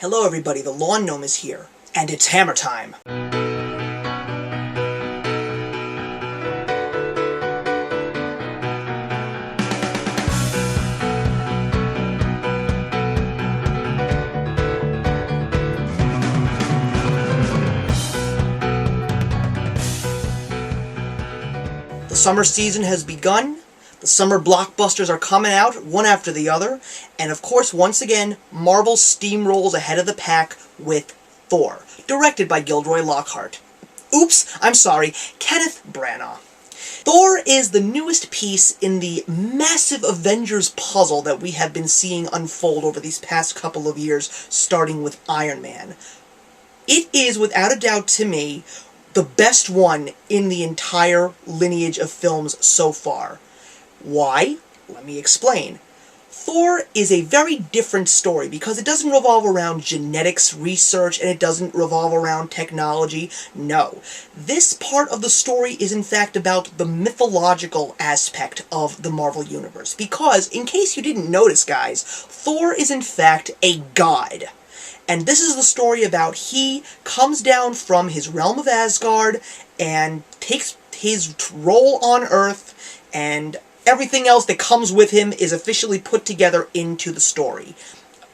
Hello everybody, the Lawn Gnome is here, and it's hammer time! The summer season has begun. The summer blockbusters are coming out, one after the other, and of course, once again, Marvel steamrolls ahead of the pack with Thor, directed by Gilroy Lockhart. Oops, I'm sorry, Kenneth Branagh. Thor is the newest piece in the massive Avengers puzzle that we have been seeing unfold over these past couple of years, starting with Iron Man. It is, without a doubt to me, the best one in the entire lineage of films so far. Why? Let me explain. Thor is a very different story because it doesn't revolve around genetics research and it doesn't revolve around technology. No. This part of the story is in fact about the mythological aspect of the Marvel Universe. Because, in case you didn't notice, guys, Thor is in fact a god. And this is the story about he comes down from his realm of Asgard and takes his role on Earth, and everything else that comes with him is officially put together into the story.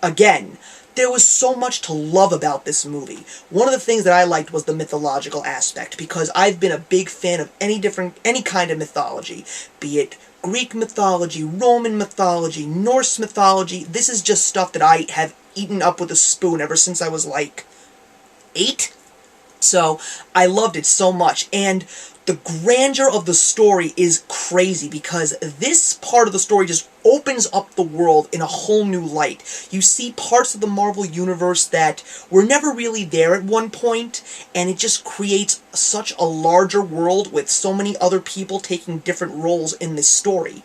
Again, there was so much to love about this movie. One of the things that I liked was the mythological aspect, because I've been a big fan of any kind of mythology, be it Greek mythology, Roman mythology, Norse mythology. This is just stuff that I have eaten up with a spoon ever since I was like 8. So I loved it so much, and the grandeur of the story is crazy because this part of the story just opens up the world in a whole new light. You see parts of the Marvel Universe that were never really there at one point, and it just creates such a larger world with so many other people taking different roles in this story.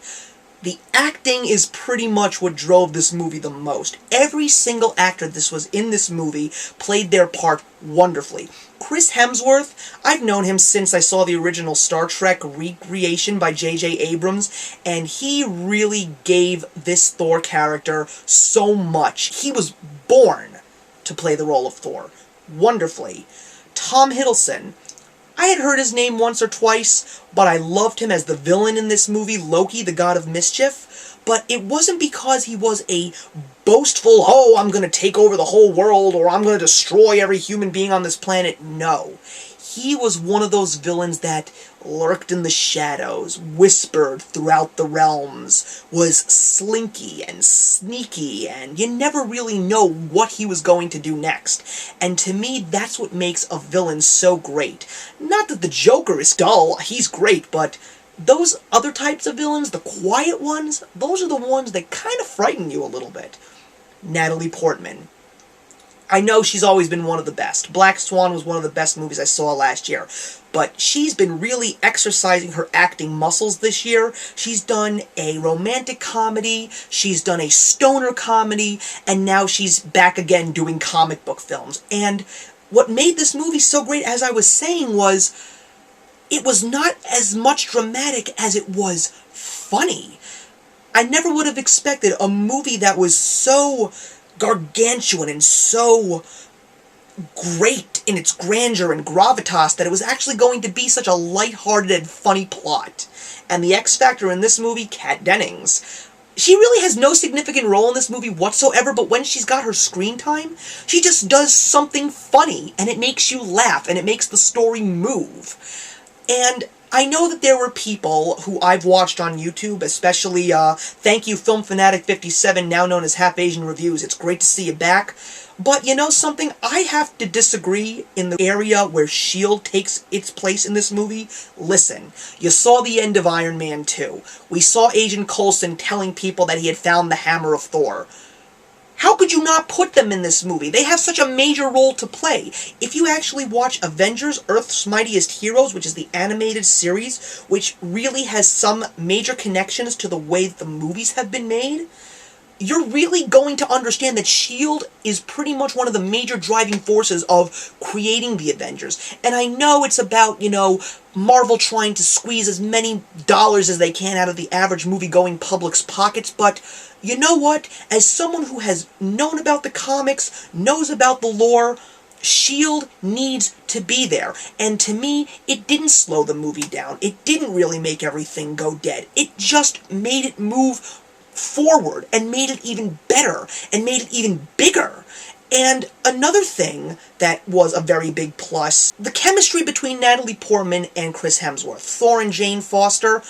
The acting is pretty much what drove this movie the most. Every single actor that was in this movie played their part wonderfully. Chris Hemsworth, I've known him since I saw the original Star Trek recreation by J.J. Abrams, and he really gave this Thor character so much. He was born to play the role of Thor wonderfully. Tom Hiddleston, I had heard his name once or twice, but I loved him as the villain in this movie, Loki, the God of Mischief. But it wasn't because he was a boastful, oh, I'm going to take over the whole world, or I'm going to destroy every human being on this planet. No. He was one of those villains that lurked in the shadows, whispered throughout the realms, was slinky and sneaky, and you never really know what he was going to do next. And to me, that's what makes a villain so great. Not that the Joker is dull, he's great, but those other types of villains, the quiet ones, those are the ones that kind of frighten you a little bit. Natalie Portman. I know she's always been one of the best. Black Swan was one of the best movies I saw last year. But she's been really exercising her acting muscles this year. She's done a romantic comedy, she's done a stoner comedy, and now she's back again doing comic book films. And what made this movie so great, as I was saying, was it was not as much dramatic as it was funny. I never would have expected a movie that was so gargantuan and so great in its grandeur and gravitas that it was actually going to be such a lighthearted and funny plot. And the X Factor in this movie, Kat Dennings, she really has no significant role in this movie whatsoever, but when she's got her screen time, she just does something funny, and it makes you laugh, and it makes the story move. And I know that there were people who I've watched on YouTube, especially, thank you Film Fanatic 57, now known as Half Asian Reviews, it's great to see you back. But you know something, I have to disagree in the area where S.H.I.E.L.D. takes its place in this movie. Listen, you saw the end of Iron Man 2. We saw Agent Coulson telling people that he had found the hammer of Thor. How could you not put them in this movie? They have such a major role to play. If you actually watch Avengers, Earth's Mightiest Heroes, which is the animated series, which really has some major connections to the way that the movies have been made, you're really going to understand that S.H.I.E.L.D. is pretty much one of the major driving forces of creating the Avengers. And I know it's about, Marvel trying to squeeze as many dollars as they can out of the average movie-going public's pockets, but you know what? As someone who has known about the comics, knows about the lore, S.H.I.E.L.D. needs to be there. And to me, it didn't slow the movie down. It didn't really make everything go dead. It just made it move forward and made it even better and made it even bigger. And another thing that was a very big plus, the chemistry between Natalie Portman and Chris Hemsworth, Thor and Jane Foster,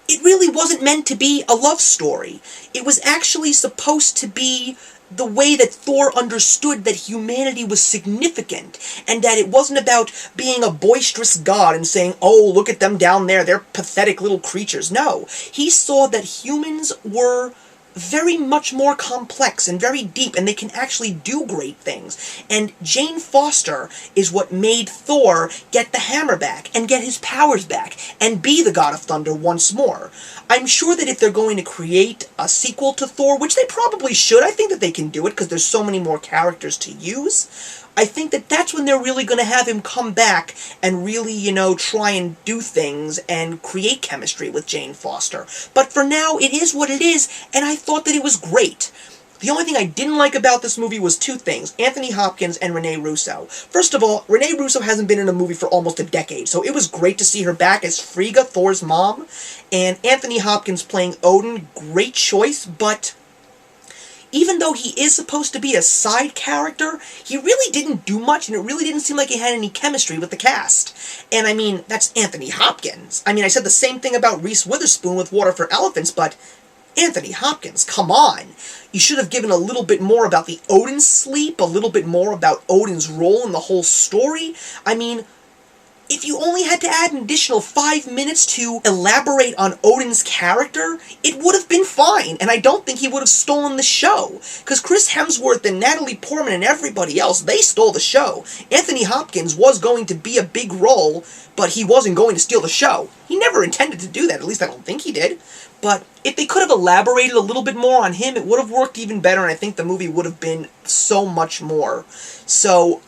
it really wasn't meant to be a love story. It was actually supposed to be the way that Thor understood that humanity was significant, and that it wasn't about being a boisterous god and saying, oh, look at them down there, they're pathetic little creatures. No, he saw that humans were very much more complex and very deep, and they can actually do great things. And Jane Foster is what made Thor get the hammer back, and get his powers back, and be the God of Thunder once more. I'm sure that if they're going to create a sequel to Thor, which they probably should, I think that they can do it, because there's so many more characters to use, I think that that's when they're really going to have him come back and really, try and do things and create chemistry with Jane Foster. But for now, it is what it is, and I thought that it was great. The only thing I didn't like about this movie was two things: Anthony Hopkins and Renee Russo. First of all, Renee Russo hasn't been in a movie for almost a decade, so it was great to see her back as Frigga, Thor's mom. And Anthony Hopkins playing Odin, great choice, but even though he is supposed to be a side character, he really didn't do much, and it really didn't seem like he had any chemistry with the cast. And I mean, that's Anthony Hopkins. I mean, I said the same thing about Reese Witherspoon with Water for Elephants, but Anthony Hopkins, come on. You should have given a little bit more about the Odin sleep, a little bit more about Odin's role in the whole story. I mean, if you only had to add an additional 5 minutes to elaborate on Odin's character, it would have been fine, and I don't think he would have stolen the show. Because Chris Hemsworth and Natalie Portman and everybody else, they stole the show. Anthony Hopkins was going to be a big role, but he wasn't going to steal the show. He never intended to do that, at least I don't think he did. But if they could have elaborated a little bit more on him, it would have worked even better, and I think the movie would have been so much more. So,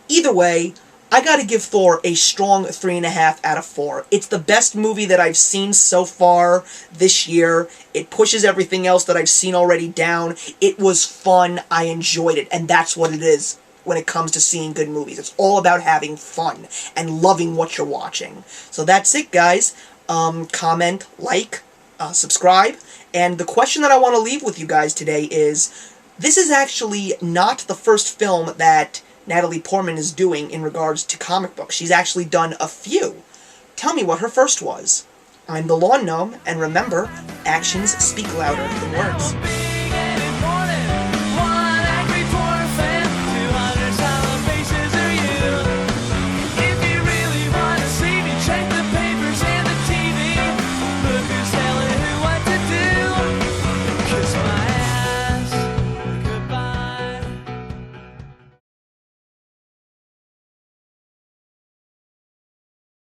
either way, I gotta give Thor a strong 3.5 out of 4. It's the best movie that I've seen so far this year. It pushes everything else that I've seen already down. It was fun. I enjoyed it. And that's what it is when it comes to seeing good movies. It's all about having fun and loving what you're watching. So that's it, guys. Comment, like, subscribe. And the question that I want to leave with you guys today is, this is actually not the first film that Natalie Portman is doing in regards to comic books. She's actually done a few. Tell me what her first was. I'm the Lawn Gnome, and remember, actions speak louder than words.